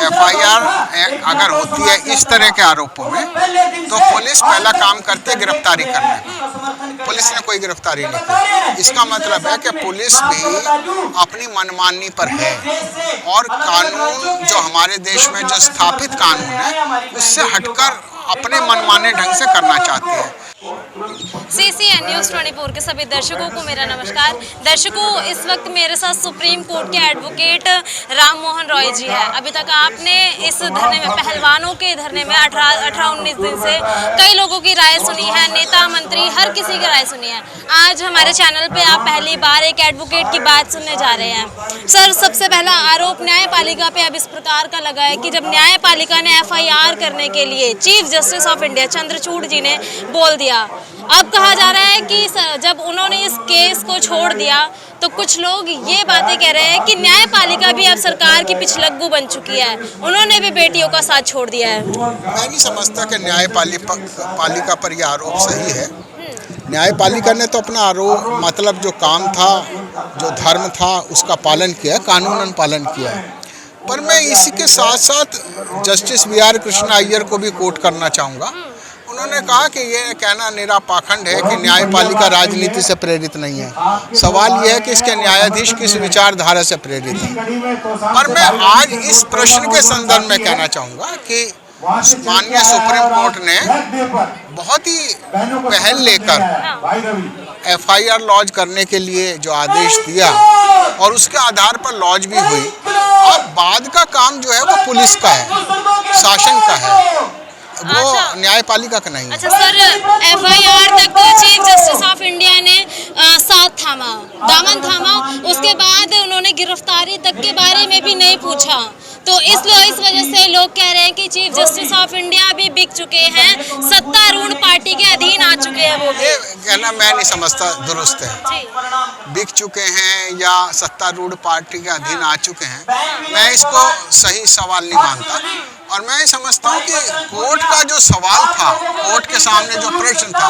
FIR अगर होती है इस तरह के आरोपों में तो पुलिस पहला काम करती है गिरफ्तारी करने का। पुलिस ने कोई गिरफ्तारी नहीं की। इसका मतलब है कि पुलिस भी अपनी मनमानी पर है और कानून जो हमारे देश में जो स्थापित कानून है उससे हटकर अपने मनमाने ढंग से करना चाहती है। CCN न्यूज़ 24 के सभी दर्शकों को मेरा नमस्कार। दर्शकों, इस वक्त मेरे साथ सुप्रीम कोर्ट के एडवोकेट राम मोहन रॉय जी है। अभी तक आपने इस धरने में, पहलवानों के धरने में 18-19 दिन से कई लोगों की राय सुनी है, नेता मंत्री हर किसी की राय सुनी है। आज हमारे चैनल पे आप पहली बार एक एडवोकेट की बात सुनने जा रहे हैं। सर, सबसे पहला आरोप न्यायपालिका पे अब इस प्रकार का लगा है कि जब न्यायपालिका ने FIR करने के लिए chief justice of India Chandrachud ji ने बोल दिया, अब कहा जा रहा है कि जब उन्होंने इस केस को छोड़ दिया तो कुछ लोग ये बातें कह रहे हैं कि न्यायपालिका भी अब सरकार की पिछलग्गू बन चुकी है, उन्होंने भी बेटियों का साथ छोड़ दिया है। मैं नहीं समझता कि न्यायपालिका पर यह आरोप सही है। न्यायपालिका ने तो अपना आरोप, मतलब जो काम था, जो धर्म था, उसका पालन किया, कानूनन पालन किया है। पर मैं इसी के साथ साथ जस्टिस BR कृष्णा अय्यर को भी कोट करना चाहूँगा। उन्होंने कहा कि ये कहना निरा पाखंड है कि न्यायपालिका राजनीति से प्रेरित नहीं है। सवाल यह है कि इसके न्यायाधीश किस विचारधारा से प्रेरित हैं। पर मैं आज इस प्रश्न के संदर्भ में कहना चाहूँगा कि माननीय सुप्रीम कोर्ट ने बहुत ही पहल लेकर FIR लॉन्च करने के लिए जो आदेश दिया और उसके आधार पर लॉन्च भी हुई, और बाद का काम जो है वो पुलिस का है, शासन का है, वो न्यायपालिका का नहीं है। अच्छा सर, FIR तक चीफ जस्टिस ऑफ इंडिया ने साथ थामा, दामन थामा, उसके बाद उन्होंने गिरफ्तारी तक के बारे में भी नहीं पूछा। तो इस वजह से लोग कह रहे हैं कि चीफ जस्टिस ऑफ इंडिया भी बिक चुके हैं, सत्तारूढ़ पार्टी के अधीन आ चुके हैं। वो ये कहना मैं नहीं समझता दुरुस्त है। बिक चुके हैं या सत्तारूढ़ पार्टी के अधीन आ चुके हैं, मैं इसको सही सवाल नहीं मानता। और मैं समझता हूँ कि कोर्ट का जो सवाल था, कोर्ट के सामने जो प्रश्न था,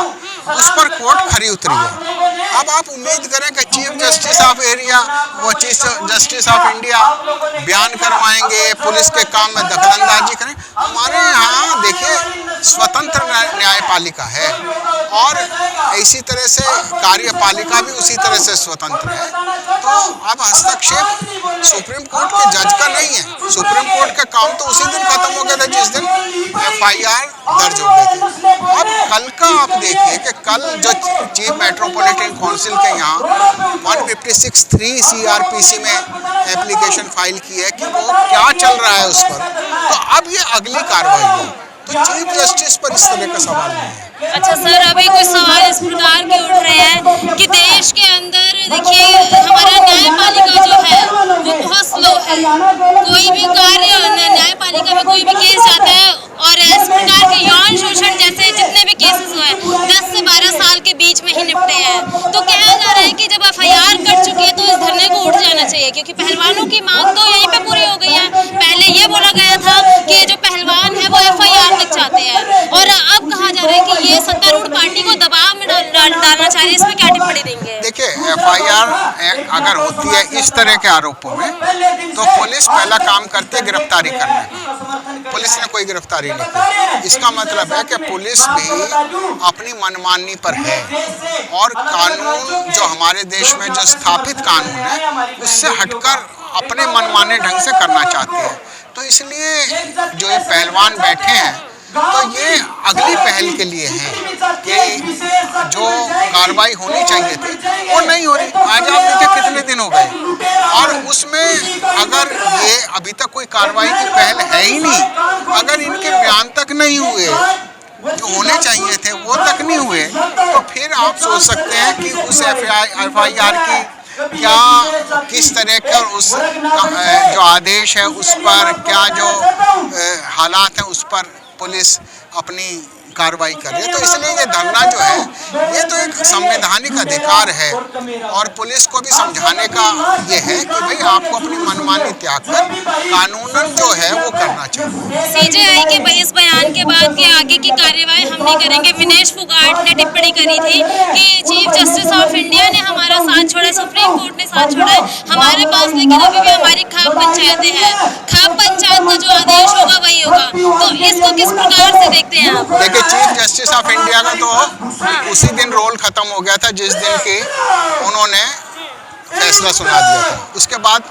उस पर कोर्ट खरी उतरी है। अब आप उम्मीद करें कि चीफ जस्टिस ऑफ एरिया, वो चीफ जस्टिस ऑफ इंडिया बयान करवाएंगे, पुलिस के काम में दखलंदाजी करें। हमारे यहाँ देखिए स्वतंत्र न्यायपालिका है और इसी तरह से कार्यपालिका भी उसी तरह से स्वतंत्र है। तो अब हस्तक्षेप सुप्रीम कोर्ट के जज का नहीं है। सुप्रीम कोर्ट का काम तो उसी दिन खत्म हो गया था जिस दिन FIR दर्ज हो गई थी। अब कल का आप देखिए कि कल जो चीफ मेट्रोपॉलिटन काउंसिल के यहाँ 156(3) CRPC में एप्लीकेशन फाइल की है कि वो क्या चल रहा है उस पर, तो अब ये अगली कार्रवाई है। तो चीफ जस्टिस पर इस तरह का सवाल नहीं है। अच्छा सर, अभी कुछ सवाल इस प्रकार के उठ रहे हैं कि देश के अंदर देखिए हमारा न्यायपालिका जो है वो बहुत स्लो है। कोई भी कार्य न्यायपालिका में कोई भी केस जाता है और इस प्रकार के यौन शोषण जैसे जितने भी केसेस हुए 10 से 12 साल के बीच में ही निपटे हैं। तो कहा जा रहा है कि जब FIR कट चुकी है तो इस धरने को उठ जाना चाहिए, क्योंकि पहलवानों की मांग तो यहीं पे पूरी हो गई है। पहले ये बोला गया था कि जो पहलवान है वो FIR तक चाहते हैं, और अब कहा जा रहा है कि ये सत्तारूढ़ पार्टी को दबाव में डालना चाहिए। इसमें क्या टिप्पणी देंगे? देखिए, FIR अगर होती है इस तरह के आरोपों में तो पुलिस पहला काम करती है गिरफ्तारी करने का। पुलिस ने कोई गिरफ्तारी नहीं की। इसका मतलब है कि पुलिस भी अपनी मनमानी पर है और कानून जो हमारे देश में जो स्थापित कानून है उससे हटकर अपने मनमाने ढंग से करना चाहती है। तो इसलिए जो ये पहलवान बैठे हैं तो ये अगली पहल के लिए हैं कि जो कार्रवाई होनी चाहिए थी वो नहीं हो रही। आज आप देखिए कितने दिन हो गए और उसमें अगर ये अभी तक कोई कार्रवाई की पहल है ही नहीं, अगर इनके बयान तक नहीं हुए जो होने चाहिए थे वो तक नहीं हुए, तो फिर आप सोच सकते हैं कि उस FIR की क्या किस तरह का उस जो आदेश है उस पर क्या जो हालात हैं उस पर पुलिस अपनी कार्रवाई करे। तो इसलिए ये धरना जो है ये तो एक संवैधानिक अधिकार है और पुलिस को भी समझाने का ये है कि भाई आपको अपनी मनमानी त्याग कर कानूनन जो है वो करना चाहिए। CJI के इस बयान के बाद की आगे की कार्यवाही हम नहीं करेंगे। विनेश फोगाट ने टिप्पणी करी थी कि चीफ जस्टिस ऑफ इंडिया ने हमारा साथ छोड़ा, सुप्रीम कोर्ट ने साथ छोड़ा है हमारे पास, लेकिन अभी भी हमारी खाप पंचायतें हैं। खाप पंचायत का जो आदेश इसको किस प्रकार से देखते हैं आप? देखिए, चीफ जस्टिस ऑफ इंडिया का तो उसी दिन रोल खत्म हो गया था जिस दिन की उन्होंने फैसला सुना दिया था। उसके बाद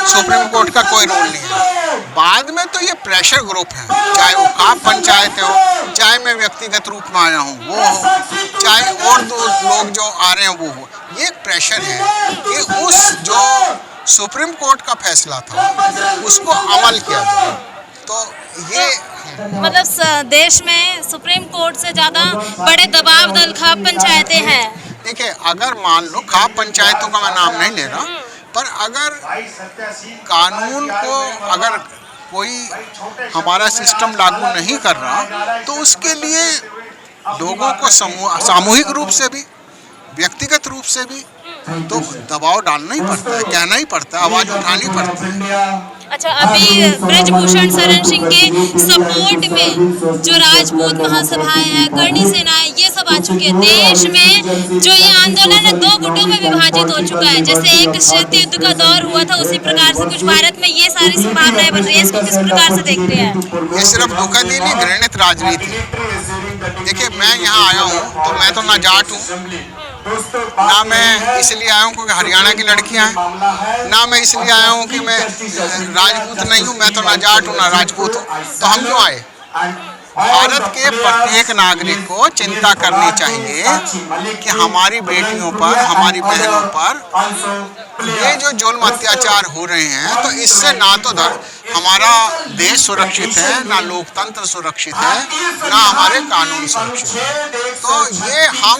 सुप्रीम कोर्ट का कोई रोल नहीं है। बाद में तो ये प्रेशर ग्रुप है, चाहे वो खाप पंचायत हो, चाहे मैं व्यक्तिगत रूप में आया हूँ वो हो, चाहे और दो लोग जो आ रहे हैं वो हो, ये एक प्रेशर है कि उस जो सुप्रीम कोर्ट का फैसला था उसको अमल किया जाए। तो ये मतलब देश में सुप्रीम कोर्ट से ज्यादा बड़े दबाव दल खाप पंचायतें हैं। देखिए, अगर मान लो खाप पंचायतों का मैं नाम नहीं ले रहा, पर अगर कानून को अगर कोई हमारा सिस्टम लागू नहीं कर रहा तो उसके लिए लोगों को सामूहिक रूप से भी व्यक्तिगत रूप से भी तो दबाव डालना ही पड़ता है, कहना ही पड़ता है, आवाज उठानी पड़ती है। अच्छा, अभी ब्रजभूषण शरण सिंह के सपोर्ट में जो राजपूत महासभाएं हैं, करणी सेनाएं, ये सब आ चुकी है। देश में जो ये आंदोलन है 2 गुटों में विभाजित हो चुका है। जैसे एक शीत युद्ध का दौर हुआ था, उसी प्रकार से कुछ भारत में ये सारी संभावनाएं बन रही है। इसको किस प्रकार से देखते हैं? ये सिर्फ दुखद ही नहीं, घृणित राजनीति। देखिए, मैं यहाँ आया हूँ तो मैं तो ना जाट हूँ, ना मैं इसलिए आया हूँ क्योंकि हरियाणा की लड़कियाँ हैं, ना मैं इसलिए आया हूँ कि मैं राजपूत नहीं हूँ, मैं तो ना जाट हूँ ना राजपूत हूँ। तो हम क्यों आए? भारत के प्रत्येक नागरिक को चिंता करनी चाहिए कि हमारी बेटियों पर, हमारी बहनों पर ये जो जुल्म अत्याचार हो रहे हैं, तो इससे ना तो हमारा देश सुरक्षित है, ना लोकतंत्र सुरक्षित है, ना हमारे कानून सुरक्षित है। तो ये हम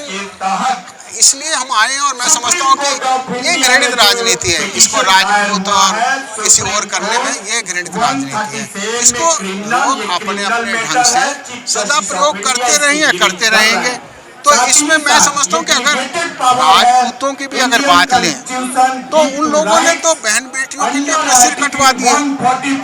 इसलिए हम आए हैं और मैं समझता हूँ कि ये घृणित राजनीति है। इसको राजपूत और किसी और करने में ये घृणित राजनीति है। इसको लोग अपने अपने ढंग से सदा प्रयोग करते रहेंगे। तो इसमें मैं समझता हूँ कि अगर राजपूतों की भी अगर बात लें तो उन लोगों ने तो बहन बेटियों के लिए अपने सिर कटवा दिए,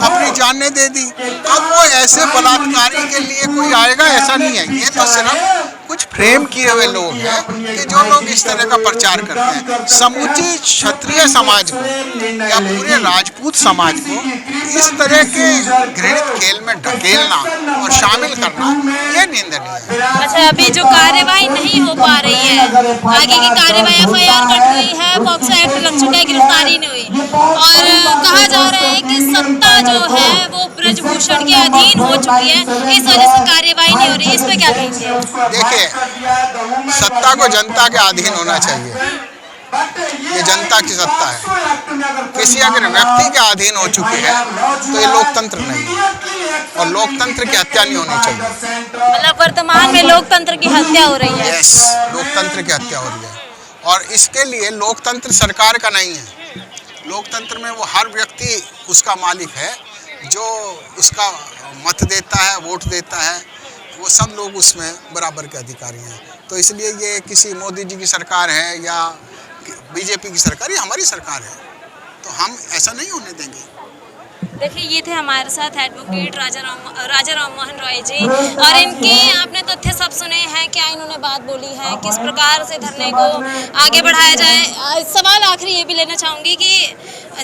अपनी जानें दे दी। अब वो ऐसे बलात्कारी के लिए कोई आएगा ऐसा नहीं है। ये तो सिर्फ कुछ फ्रेम किए हुए लोग हैं कि जो लोग इस तरह का प्रचार करते हैं। समूची क्षत्रिय समाज को या पूरे राजपूत समाज को इस तरह के घृणित खेल में ढकेलना और शामिल करना ये निंदनीय है। अच्छा, अभी जो कार्यवाही नहीं हो पा रही है, आगे की कार्यवाही FIR कट गई है, पॉक्सो एक्ट लग चुका है, गिरफ्तारी नहीं हुई और कहा जा रहा है कि सत्ता जो है वो ब्रजभूषण के अधीन हो चुकी है, इस वजह से कार्यवाही नहीं हो रही है। इस पे क्या कहेंगे? देखिए, सत्ता को जनता के अधीन होना चाहिए। ये जनता की सत्ता है। किसी अगर व्यक्ति के अधीन हो चुकी है तो ये लोकतंत्र नहीं है और लोकतंत्र की हत्या नहीं होनी चाहिए। मतलब वर्तमान में लोकतंत्र की हत्या हो रही है। यस, लोकतंत्र की हत्या हो रही है और इसके लिए लोकतंत्र सरकार का नहीं है। लोकतंत्र में वो हर व्यक्ति उसका मालिक है, जो उसका मत देता है, वोट देता है, वो सब लोग उसमें बराबर के अधिकारी हैं। तो इसलिए ये किसी मोदी जी की सरकार है या बीजेपी की सरकार, ये हमारी सरकार है, तो हम ऐसा नहीं होने देंगे। देखिए, ये थे हमारे साथ एडवोकेट राजा राम मोहन रॉय जी और इनके आपने तथ्य सब सुने हैं, क्या इन्होंने बात बोली है, किस प्रकार से धरने को आगे बढ़ाया जाए। सवाल आखिरी ये भी लेना चाहूँगी कि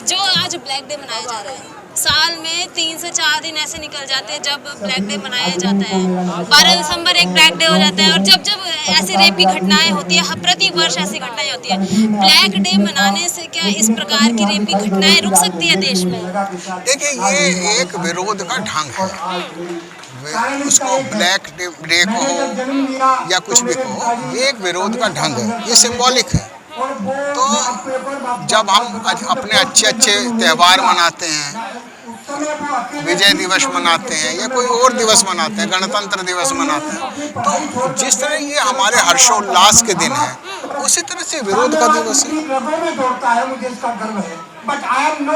जो आज ब्लैक डे मनाया जा रहा है, साल में 3 से 4 दिन ऐसे निकल जाते हैं जब ब्लैक डे मनाया जाता है। 12 दिसंबर एक ब्लैक डे हो जाता है और जब जब ऐसी रेप की घटनाएं होती है, प्रति वर्ष ऐसी घटनाएं होती है, ब्लैक डे मनाने से क्या इस प्रकार की रेप की घटनाएं रुक सकती है देश में? देखिए, ये एक विरोध का ढंग है। उसको ब्लैक डे को हो या कुछ भी कहो, ये एक विरोध का ढंग है, ये सिंबॉलिक है। तो जब हम अपने अच्छे त्यौहार मनाते हैं, विजय दिवस मनाते हैं या कोई और दिवस मनाते हैं, गणतंत्र दिवस मनाते हैं, तो जिस तरह ये हमारे हर्षोल्लास के दिन है, उसी तरह से विरोध का दिवस है।